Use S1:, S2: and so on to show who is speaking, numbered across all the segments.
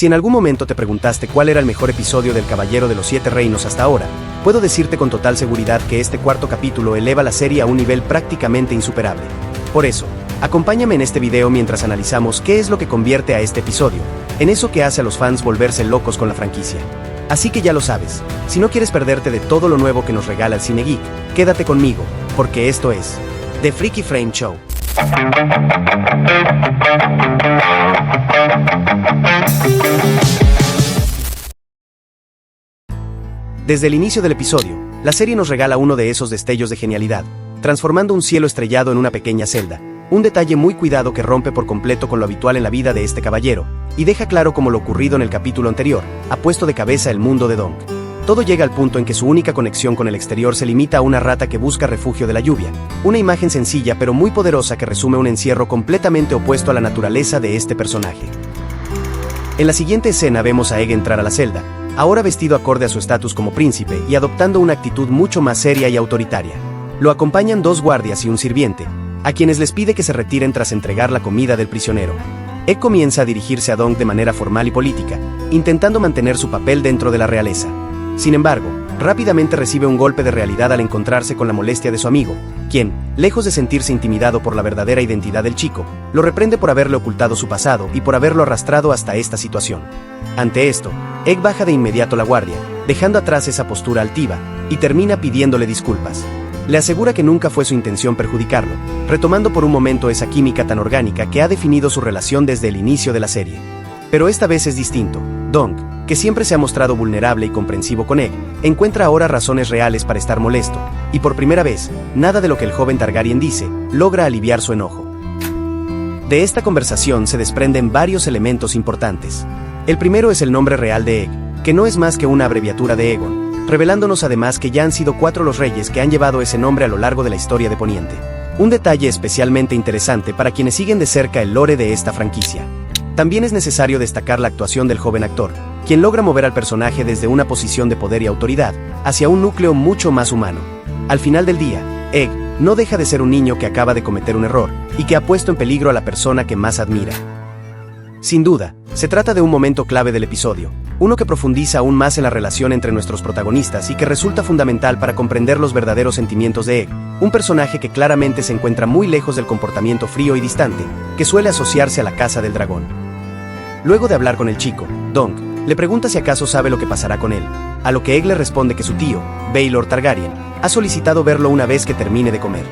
S1: Si en algún momento te preguntaste cuál era el mejor episodio del Caballero de los Siete Reinos hasta ahora, puedo decirte con total seguridad que este cuarto capítulo eleva la serie a un nivel prácticamente insuperable. Por eso, acompáñame en este video mientras analizamos qué es lo que convierte a este episodio en eso que hace a los fans volverse locos con la franquicia. Así que ya lo sabes, si no quieres perderte de todo lo nuevo que nos regala el Cine Geek, quédate conmigo, porque esto es The Freaky Frame Show. Desde el inicio del episodio, la serie nos regala uno de esos destellos de genialidad, transformando un cielo estrellado en una pequeña celda, un detalle muy cuidado que rompe por completo con lo habitual en la vida de este caballero, y deja claro como lo ocurrido en el capítulo anterior, ha puesto de cabeza el mundo de Donk. Todo llega al punto en que su única conexión con el exterior se limita a una rata que busca refugio de la lluvia, una imagen sencilla pero muy poderosa que resume un encierro completamente opuesto a la naturaleza de este personaje. En la siguiente escena vemos a Egg entrar a la celda, ahora vestido acorde a su estatus como príncipe y adoptando una actitud mucho más seria y autoritaria. Lo acompañan dos guardias y un sirviente, a quienes les pide que se retiren tras entregar la comida del prisionero. Egg comienza a dirigirse a Donk de manera formal y política, intentando mantener su papel dentro de la realeza. Sin embargo, rápidamente recibe un golpe de realidad al encontrarse con la molestia de su amigo, quien, lejos de sentirse intimidado por la verdadera identidad del chico, lo reprende por haberle ocultado su pasado y por haberlo arrastrado hasta esta situación. Ante esto, Egg baja de inmediato la guardia, dejando atrás esa postura altiva, y termina pidiéndole disculpas. Le asegura que nunca fue su intención perjudicarlo, retomando por un momento esa química tan orgánica que ha definido su relación desde el inicio de la serie. Pero esta vez es distinto. Donk, que siempre se ha mostrado vulnerable y comprensivo con Egg, encuentra ahora razones reales para estar molesto, y por primera vez, nada de lo que el joven Targaryen dice logra aliviar su enojo. De esta conversación se desprenden varios elementos importantes. El primero es el nombre real de Egg, que no es más que una abreviatura de Aegon, revelándonos además que ya han sido 4 los reyes que han llevado ese nombre a lo largo de la historia de Poniente. Un detalle especialmente interesante para quienes siguen de cerca el lore de esta franquicia. También es necesario destacar la actuación del joven actor, quien logra mover al personaje desde una posición de poder y autoridad hacia un núcleo mucho más humano. Al final del día, Egg no deja de ser un niño que acaba de cometer un error y que ha puesto en peligro a la persona que más admira. Sin duda, se trata de un momento clave del episodio, uno que profundiza aún más en la relación entre nuestros protagonistas y que resulta fundamental para comprender los verdaderos sentimientos de Egg, un personaje que claramente se encuentra muy lejos del comportamiento frío y distante que suele asociarse a la Casa del Dragón. Luego de hablar con el chico, Donk le pregunta si acaso sabe lo que pasará con él, a lo que Egg le responde que su tío, Baelor Targaryen, ha solicitado verlo una vez que termine de comer.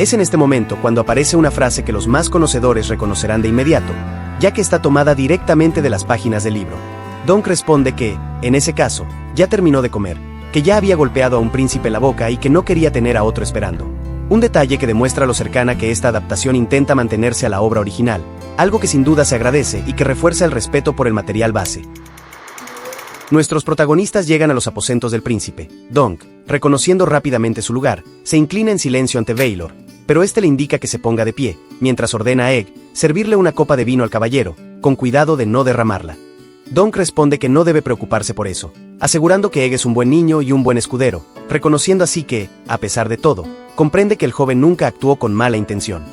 S1: Es en este momento cuando aparece una frase que los más conocedores reconocerán de inmediato, ya que está tomada directamente de las páginas del libro. Donk responde que, en ese caso, ya terminó de comer, que ya había golpeado a un príncipe en la boca y que no quería tener a otro esperando. Un detalle que demuestra lo cercana que esta adaptación intenta mantenerse a la obra original, algo que sin duda se agradece y que refuerza el respeto por el material base. Nuestros protagonistas llegan a los aposentos del príncipe. Donk, reconociendo rápidamente su lugar, se inclina en silencio ante Baelor, pero este le indica que se ponga de pie, mientras ordena a Egg servirle una copa de vino al caballero, con cuidado de no derramarla. Donk responde que no debe preocuparse por eso, asegurando que Egg es un buen niño y un buen escudero, reconociendo así que, a pesar de todo, comprende que el joven nunca actuó con mala intención.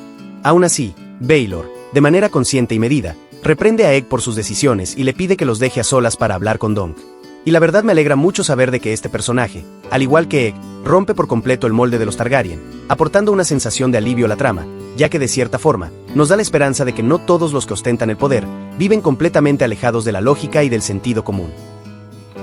S1: Aún así, Baelor, de manera consciente y medida, reprende a Egg por sus decisiones y le pide que los deje a solas para hablar con Donk. Y la verdad me alegra mucho saber de que este personaje, al igual que Egg, rompe por completo el molde de los Targaryen, aportando una sensación de alivio a la trama, ya que de cierta forma, nos da la esperanza de que no todos los que ostentan el poder, viven completamente alejados de la lógica y del sentido común.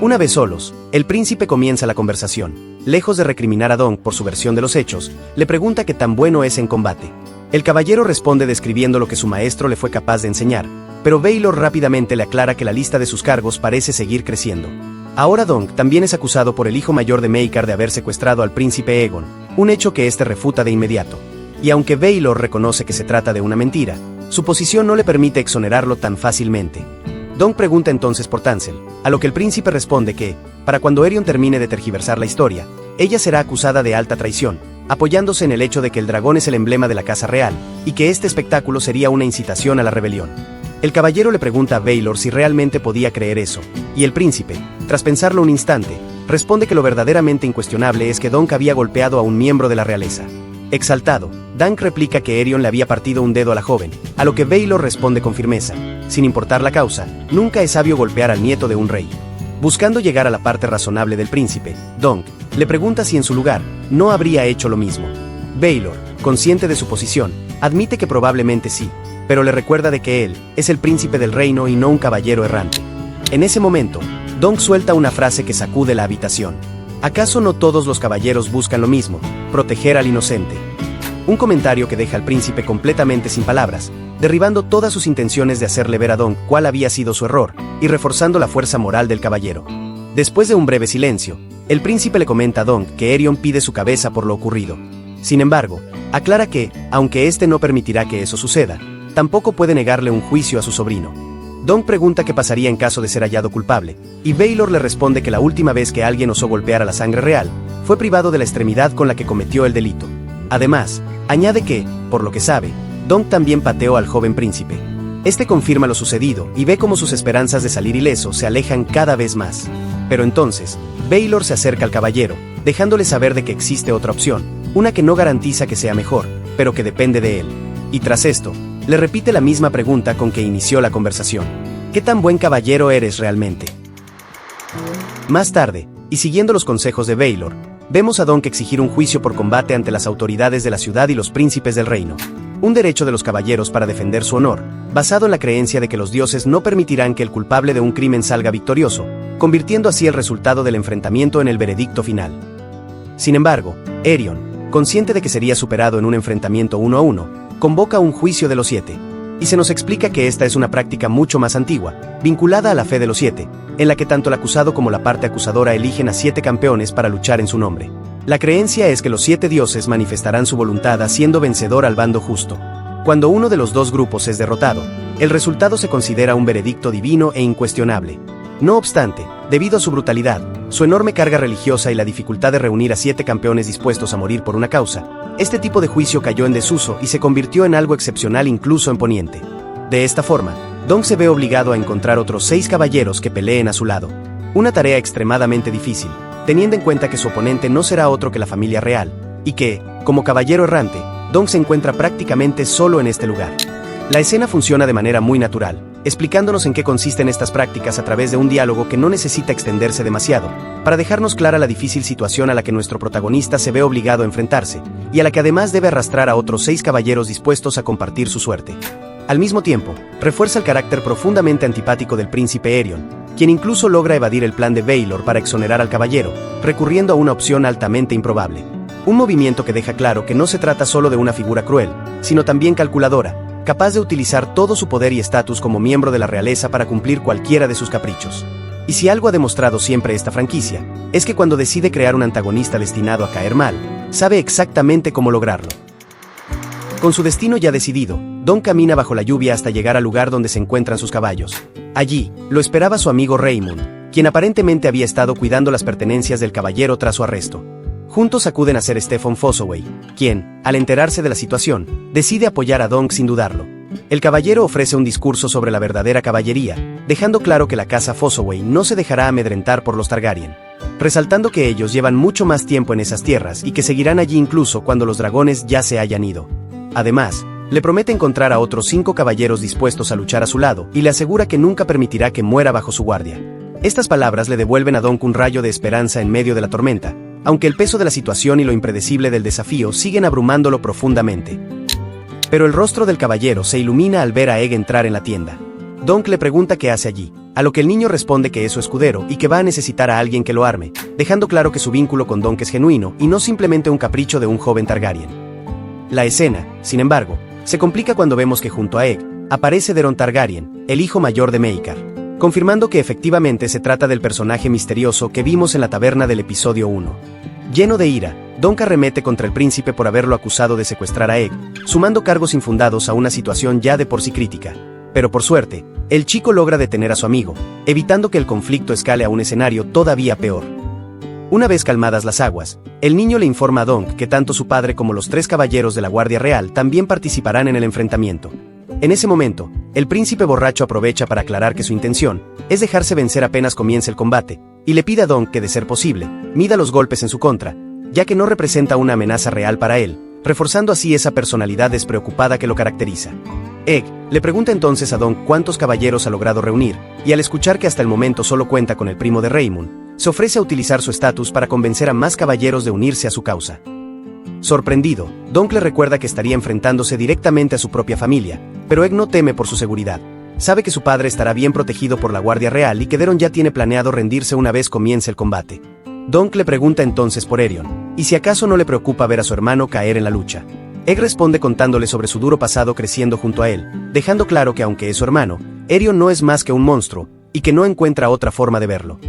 S1: Una vez solos, el príncipe comienza la conversación. Lejos de recriminar a Donk por su versión de los hechos, le pregunta qué tan bueno es en combate. El caballero responde describiendo lo que su maestro le fue capaz de enseñar, pero Baelor rápidamente le aclara que la lista de sus cargos parece seguir creciendo. Ahora Donk también es acusado por el hijo mayor de Maekar de haber secuestrado al príncipe Aegon, un hecho que éste refuta de inmediato. Y aunque Baelor reconoce que se trata de una mentira, su posición no le permite exonerarlo tan fácilmente. Donk pregunta entonces por Tansel, a lo que el príncipe responde que, para cuando Aerion termine de tergiversar la historia, ella será acusada de alta traición, apoyándose en el hecho de que el dragón es el emblema de la casa real, y que este espectáculo sería una incitación a la rebelión. El caballero le pregunta a Baelor si realmente podía creer eso, y el príncipe, tras pensarlo un instante, responde que lo verdaderamente incuestionable es que Donk había golpeado a un miembro de la realeza. Exaltado, Dunk replica que Aerion le había partido un dedo a la joven, a lo que Baylor responde con firmeza: sin importar la causa, nunca es sabio golpear al nieto de un rey. Buscando llegar a la parte razonable del príncipe, Dunk le pregunta si en su lugar no habría hecho lo mismo. Baylor, consciente de su posición, admite que probablemente sí, pero le recuerda de que él es el príncipe del reino y no un caballero errante. En ese momento, Dunk suelta una frase que sacude la habitación. ¿Acaso no todos los caballeros buscan lo mismo, proteger al inocente? Un comentario que deja al príncipe completamente sin palabras, derribando todas sus intenciones de hacerle ver a Dunk cuál había sido su error, y reforzando la fuerza moral del caballero. Después de un breve silencio, el príncipe le comenta a Dunk que Aerion pide su cabeza por lo ocurrido. Sin embargo, aclara que, aunque este no permitirá que eso suceda, tampoco puede negarle un juicio a su sobrino. Dunk pregunta qué pasaría en caso de ser hallado culpable, y Baylor le responde que la última vez que alguien osó golpear a la sangre real, fue privado de la extremidad con la que cometió el delito. Además, añade que, por lo que sabe, Dunk también pateó al joven príncipe. Este confirma lo sucedido y ve cómo sus esperanzas de salir ileso se alejan cada vez más. Pero entonces, Baylor se acerca al caballero, dejándole saber de que existe otra opción, una que no garantiza que sea mejor, pero que depende de él. Y tras esto, le repite la misma pregunta con que inició la conversación: ¿qué tan buen caballero eres realmente? Más tarde, y siguiendo los consejos de Baylor, vemos a Dunk exigir un juicio por combate ante las autoridades de la ciudad y los príncipes del reino. Un derecho de los caballeros para defender su honor, basado en la creencia de que los dioses no permitirán que el culpable de un crimen salga victorioso, convirtiendo así el resultado del enfrentamiento en el veredicto final. Sin embargo, Aerion, consciente de que sería superado en un enfrentamiento 1 a 1, convoca un juicio de los 7, y se nos explica que esta es una práctica mucho más antigua, vinculada a la fe de los 7, en la que tanto el acusado como la parte acusadora eligen a 7 campeones para luchar en su nombre. La creencia es que los 7 dioses manifestarán su voluntad haciendo vencedor al bando justo. Cuando uno de los dos grupos es derrotado, el resultado se considera un veredicto divino e incuestionable. No obstante, debido a su brutalidad, su enorme carga religiosa y la dificultad de reunir a 7 campeones dispuestos a morir por una causa, este tipo de juicio cayó en desuso y se convirtió en algo excepcional incluso en Poniente. De esta forma, Dunk se ve obligado a encontrar otros 6 caballeros que peleen a su lado. Una tarea extremadamente difícil, teniendo en cuenta que su oponente no será otro que la familia real, y que, como caballero errante, Dunk se encuentra prácticamente solo en este lugar. La escena funciona de manera muy natural, explicándonos en qué consisten estas prácticas a través de un diálogo que no necesita extenderse demasiado, para dejarnos clara la difícil situación a la que nuestro protagonista se ve obligado a enfrentarse, y a la que además debe arrastrar a otros 6 caballeros dispuestos a compartir su suerte. Al mismo tiempo, refuerza el carácter profundamente antipático del príncipe Aerion, quien incluso logra evadir el plan de Baylor para exonerar al caballero, recurriendo a una opción altamente improbable. Un movimiento que deja claro que no se trata solo de una figura cruel, sino también calculadora, capaz de utilizar todo su poder y estatus como miembro de la realeza para cumplir cualquiera de sus caprichos. Y si algo ha demostrado siempre esta franquicia, es que cuando decide crear un antagonista destinado a caer mal, sabe exactamente cómo lograrlo. Con su destino ya decidido, Dunk camina bajo la lluvia hasta llegar al lugar donde se encuentran sus caballos. Allí, lo esperaba su amigo Raymond, quien aparentemente había estado cuidando las pertenencias del caballero tras su arresto. Juntos acuden a ser Stephen Fossoway, quien, al enterarse de la situación, decide apoyar a Dunk sin dudarlo. El caballero ofrece un discurso sobre la verdadera caballería, dejando claro que la casa Fossoway no se dejará amedrentar por los Targaryen, resaltando que ellos llevan mucho más tiempo en esas tierras y que seguirán allí incluso cuando los dragones ya se hayan ido. Además, le promete encontrar a otros 5 caballeros dispuestos a luchar a su lado y le asegura que nunca permitirá que muera bajo su guardia. Estas palabras le devuelven a Dunk un rayo de esperanza en medio de la tormenta, aunque el peso de la situación y lo impredecible del desafío siguen abrumándolo profundamente. Pero el rostro del caballero se ilumina al ver a Egg entrar en la tienda. Dunk le pregunta qué hace allí, a lo que el niño responde que es su escudero y que va a necesitar a alguien que lo arme, dejando claro que su vínculo con Dunk es genuino y no simplemente un capricho de un joven Targaryen. La escena, sin embargo, se complica cuando vemos que junto a Egg aparece Daeron Targaryen, el hijo mayor de Maekar, confirmando que efectivamente se trata del personaje misterioso que vimos en la taberna del episodio 1. Lleno de ira, Dunk arremete contra el príncipe por haberlo acusado de secuestrar a Egg, sumando cargos infundados a una situación ya de por sí crítica. Pero por suerte, el chico logra detener a su amigo, evitando que el conflicto escale a un escenario todavía peor. Una vez calmadas las aguas, el niño le informa a Dunk que tanto su padre como los 3 caballeros de la Guardia Real también participarán en el enfrentamiento. En ese momento, el príncipe borracho aprovecha para aclarar que su intención es dejarse vencer apenas comience el combate, y le pide a Dunk que, de ser posible, mida los golpes en su contra, ya que no representa una amenaza real para él, reforzando así esa personalidad despreocupada que lo caracteriza. Egg le pregunta entonces a Dong cuántos caballeros ha logrado reunir, y al escuchar que hasta el momento solo cuenta con el primo de Raymond, se ofrece a utilizar su estatus para convencer a más caballeros de unirse a su causa. Sorprendido, Dong le recuerda que estaría enfrentándose directamente a su propia familia, pero Egg no teme por su seguridad. Sabe que su padre estará bien protegido por la Guardia Real y que Deron ya tiene planeado rendirse una vez comience el combate. Dong le pregunta entonces por Erion, y si acaso no le preocupa ver a su hermano caer en la lucha. Egg responde contándole sobre su duro pasado creciendo junto a él, dejando claro que aunque es su hermano, Erion no es más que un monstruo, y que no encuentra otra forma de verlo.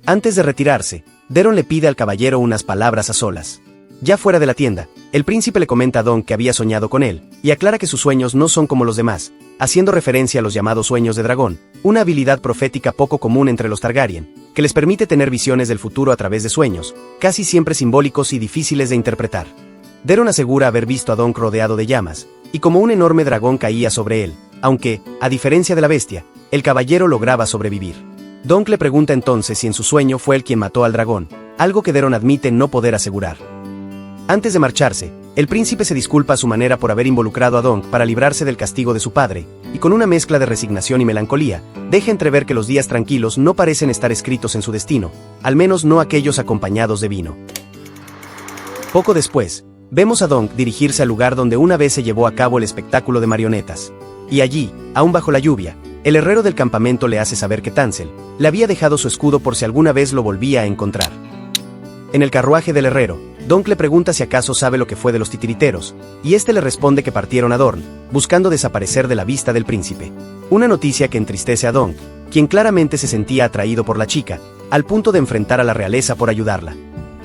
S1: Antes de retirarse, Deron le pide al caballero unas palabras a solas. Ya fuera de la tienda, el príncipe le comenta a Dong que había soñado con él, y aclara que sus sueños no son como los demás, haciendo referencia a los llamados sueños de dragón, una habilidad profética poco común entre los Targaryen, que les permite tener visiones del futuro a través de sueños, casi siempre simbólicos y difíciles de interpretar. Deron asegura haber visto a Dong rodeado de llamas, y como un enorme dragón caía sobre él, aunque, a diferencia de la bestia, el caballero lograba sobrevivir. Dong le pregunta entonces si en su sueño fue él quien mató al dragón, algo que Deron admite no poder asegurar. Antes de marcharse, el príncipe se disculpa a su manera por haber involucrado a Dong para librarse del castigo de su padre, y con una mezcla de resignación y melancolía, deja entrever que los días tranquilos no parecen estar escritos en su destino, al menos no aquellos acompañados de vino. Poco después, vemos a Dong dirigirse al lugar donde una vez se llevó a cabo el espectáculo de marionetas. Y allí, aún bajo la lluvia, el herrero del campamento le hace saber que Tansel le había dejado su escudo por si alguna vez lo volvía a encontrar. En el carruaje del herrero, Dong le pregunta si acaso sabe lo que fue de los titiriteros, y este le responde que partieron a Dorne, buscando desaparecer de la vista del príncipe. Una noticia que entristece a Dong, quien claramente se sentía atraído por la chica, al punto de enfrentar a la realeza por ayudarla.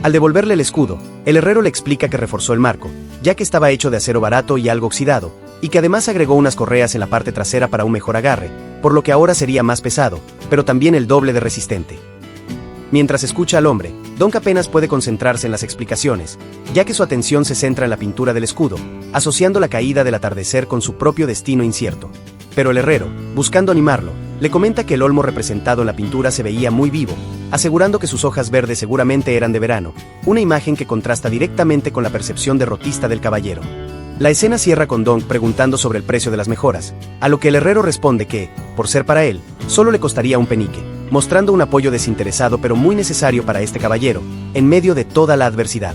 S1: Al devolverle el escudo, el herrero le explica que reforzó el marco, ya que estaba hecho de acero barato y algo oxidado, y que además agregó unas correas en la parte trasera para un mejor agarre, por lo que ahora sería más pesado, pero también el doble de resistente. Mientras escucha al hombre, Dong apenas puede concentrarse en las explicaciones, ya que su atención se centra en la pintura del escudo, asociando la caída del atardecer con su propio destino incierto. Pero el herrero, buscando animarlo, le comenta que el olmo representado en la pintura se veía muy vivo, asegurando que sus hojas verdes seguramente eran de verano, una imagen que contrasta directamente con la percepción derrotista del caballero. La escena cierra con Dong preguntando sobre el precio de las mejoras, a lo que el herrero responde que, por ser para él, solo le costaría un penique, mostrando un apoyo desinteresado pero muy necesario para este caballero, en medio de toda la adversidad.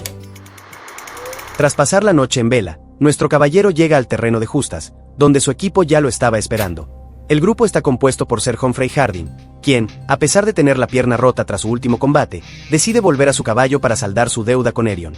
S1: Tras pasar la noche en vela, nuestro caballero llega al terreno de justas, donde su equipo ya lo estaba esperando. El grupo está compuesto por Ser Humphrey Hardin, quien, a pesar de tener la pierna rota tras su último combate, decide volver a su caballo para saldar su deuda con Erion.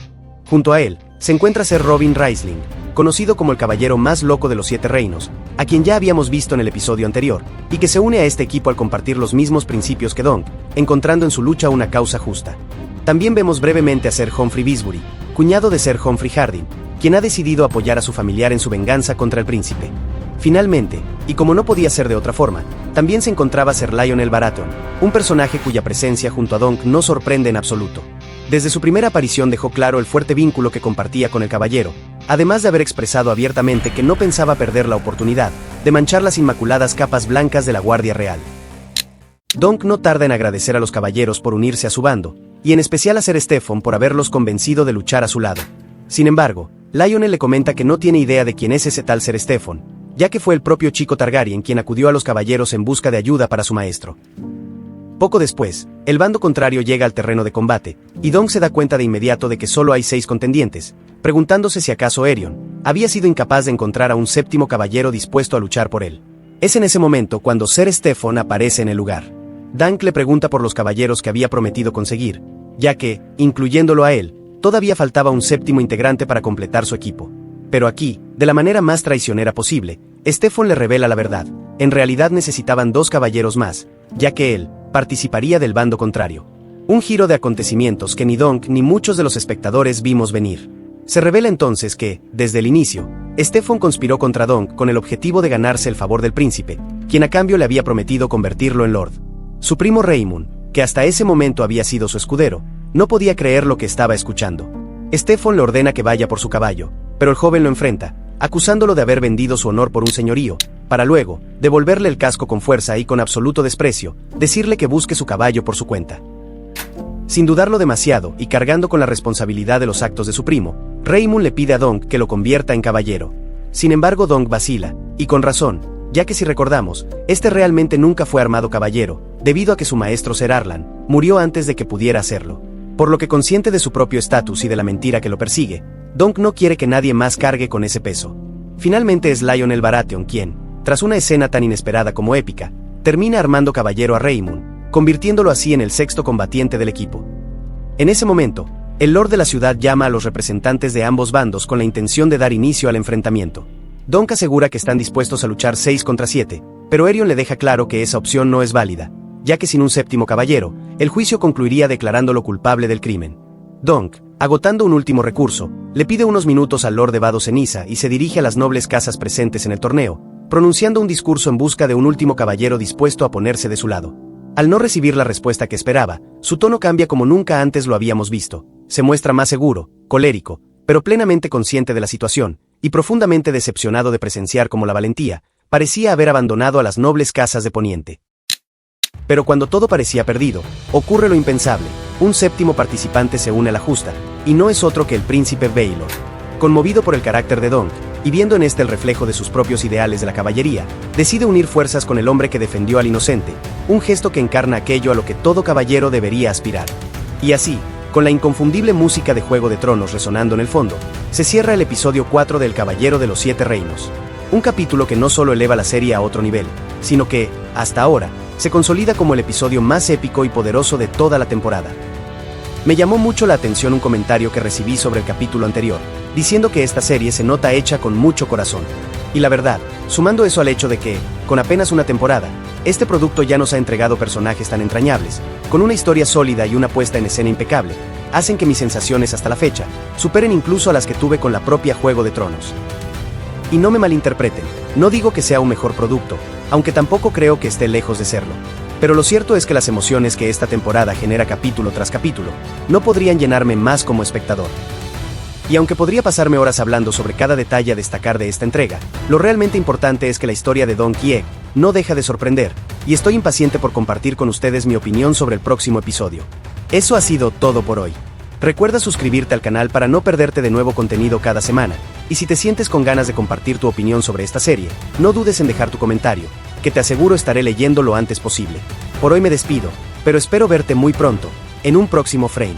S1: Junto a él, se encuentra Ser Robin Raisling, conocido como el caballero más loco de los 7 reinos, a quien ya habíamos visto en el episodio anterior, y que se une a este equipo al compartir los mismos principios que Dong, encontrando en su lucha una causa justa. También vemos brevemente a Ser Humphrey Bisbury, cuñado de Ser Humphrey Hardin, quien ha decidido apoyar a su familiar en su venganza contra el príncipe. Finalmente, y como no podía ser de otra forma, también se encontraba Ser Lionel Baratheon, un personaje cuya presencia junto a Dong no sorprende en absoluto. Desde su primera aparición dejó claro el fuerte vínculo que compartía con el caballero, además de haber expresado abiertamente que no pensaba perder la oportunidad de manchar las inmaculadas capas blancas de la Guardia Real. Dong no tarda en agradecer a los caballeros por unirse a su bando, y en especial a Ser Steffon por haberlos convencido de luchar a su lado. Sin embargo, Lionel le comenta que no tiene idea de quién es ese tal Ser Steffon, ya que fue el propio chico Targaryen quien acudió a los caballeros en busca de ayuda para su maestro. Poco después, el bando contrario llega al terreno de combate, y Dong se da cuenta de inmediato de que solo hay 6 contendientes, preguntándose si acaso Erion había sido incapaz de encontrar a un 7º caballero dispuesto a luchar por él. Es en ese momento cuando Ser Steffon aparece en el lugar. Dunk le pregunta por los caballeros que había prometido conseguir, ya que, incluyéndolo a él, todavía faltaba un 7º integrante para completar su equipo. Pero aquí, de la manera más traicionera posible, Steffon le revela la verdad. En realidad necesitaban 2 caballeros más, ya que él participaría del bando contrario. Un giro de acontecimientos que ni Dunk ni muchos de los espectadores vimos venir. Se revela entonces que, desde el inicio, Steffon conspiró contra Dunk con el objetivo de ganarse el favor del príncipe, quien a cambio le había prometido convertirlo en lord. Su primo Raymond, que hasta ese momento había sido su escudero, no podía creer lo que estaba escuchando. Steffon le ordena que vaya por su caballo, pero el joven lo enfrenta, acusándolo de haber vendido su honor por un señorío, para luego, devolverle el casco con fuerza y con absoluto desprecio, decirle que busque su caballo por su cuenta. Sin dudarlo demasiado y cargando con la responsabilidad de los actos de su primo, Raymond le pide a Dong que lo convierta en caballero. Sin embargo, Dong vacila, y con razón, ya que si recordamos, este realmente nunca fue armado caballero, debido a que su maestro Ser Arlan murió antes de que pudiera hacerlo. Por lo que, consciente de su propio estatus y de la mentira que lo persigue, Dong no quiere que nadie más cargue con ese peso. Finalmente es Lionel Baratheon quien, tras una escena tan inesperada como épica, termina armando caballero a Raymond, convirtiéndolo así en el sexto combatiente del equipo. En ese momento, el Lord de la ciudad llama a los representantes de ambos bandos con la intención de dar inicio al enfrentamiento. Dong asegura que están dispuestos a luchar 6 contra 7, pero Aerion le deja claro que esa opción no es válida, ya que sin un séptimo caballero, el juicio concluiría declarándolo culpable del crimen. Dong, agotando un último recurso, le pide unos minutos al Lord de Vado Ceniza y se dirige a las nobles casas presentes en el torneo, pronunciando un discurso en busca de un último caballero dispuesto a ponerse de su lado. Al no recibir la respuesta que esperaba, su tono cambia como nunca antes lo habíamos visto. Se muestra más seguro, colérico, pero plenamente consciente de la situación, y profundamente decepcionado de presenciar cómo la valentía parecía haber abandonado a las nobles casas de Poniente. Pero cuando todo parecía perdido, ocurre lo impensable: un séptimo participante se une a la justa, y no es otro que el príncipe Baelor. Conmovido por el carácter de Dong, y viendo en este el reflejo de sus propios ideales de la caballería, decide unir fuerzas con el hombre que defendió al inocente, un gesto que encarna aquello a lo que todo caballero debería aspirar. Y así, con la inconfundible música de Juego de Tronos resonando en el fondo, se cierra el episodio 4 del Caballero de los Siete Reinos. Un capítulo que no solo eleva la serie a otro nivel, sino que, hasta ahora, se consolida como el episodio más épico y poderoso de toda la temporada. Me llamó mucho la atención un comentario que recibí sobre el capítulo anterior, diciendo que esta serie se nota hecha con mucho corazón. Y la verdad, sumando eso al hecho de que, con apenas una temporada, este producto ya nos ha entregado personajes tan entrañables, con una historia sólida y una puesta en escena impecable, hacen que mis sensaciones hasta la fecha superen incluso a las que tuve con la propia Juego de Tronos. Y no me malinterpreten, no digo que sea un mejor producto, aunque tampoco creo que esté lejos de serlo. Pero lo cierto es que las emociones que esta temporada genera capítulo tras capítulo, no podrían llenarme más como espectador. Y aunque podría pasarme horas hablando sobre cada detalle a destacar de esta entrega, lo realmente importante es que la historia de Dong Quiek no deja de sorprender, y estoy impaciente por compartir con ustedes mi opinión sobre el próximo episodio. Eso ha sido todo por hoy. Recuerda suscribirte al canal para no perderte de nuevo contenido cada semana, y si te sientes con ganas de compartir tu opinión sobre esta serie, no dudes en dejar tu comentario, que te aseguro estaré leyendo lo antes posible. Por hoy me despido, pero espero verte muy pronto, en un próximo frame.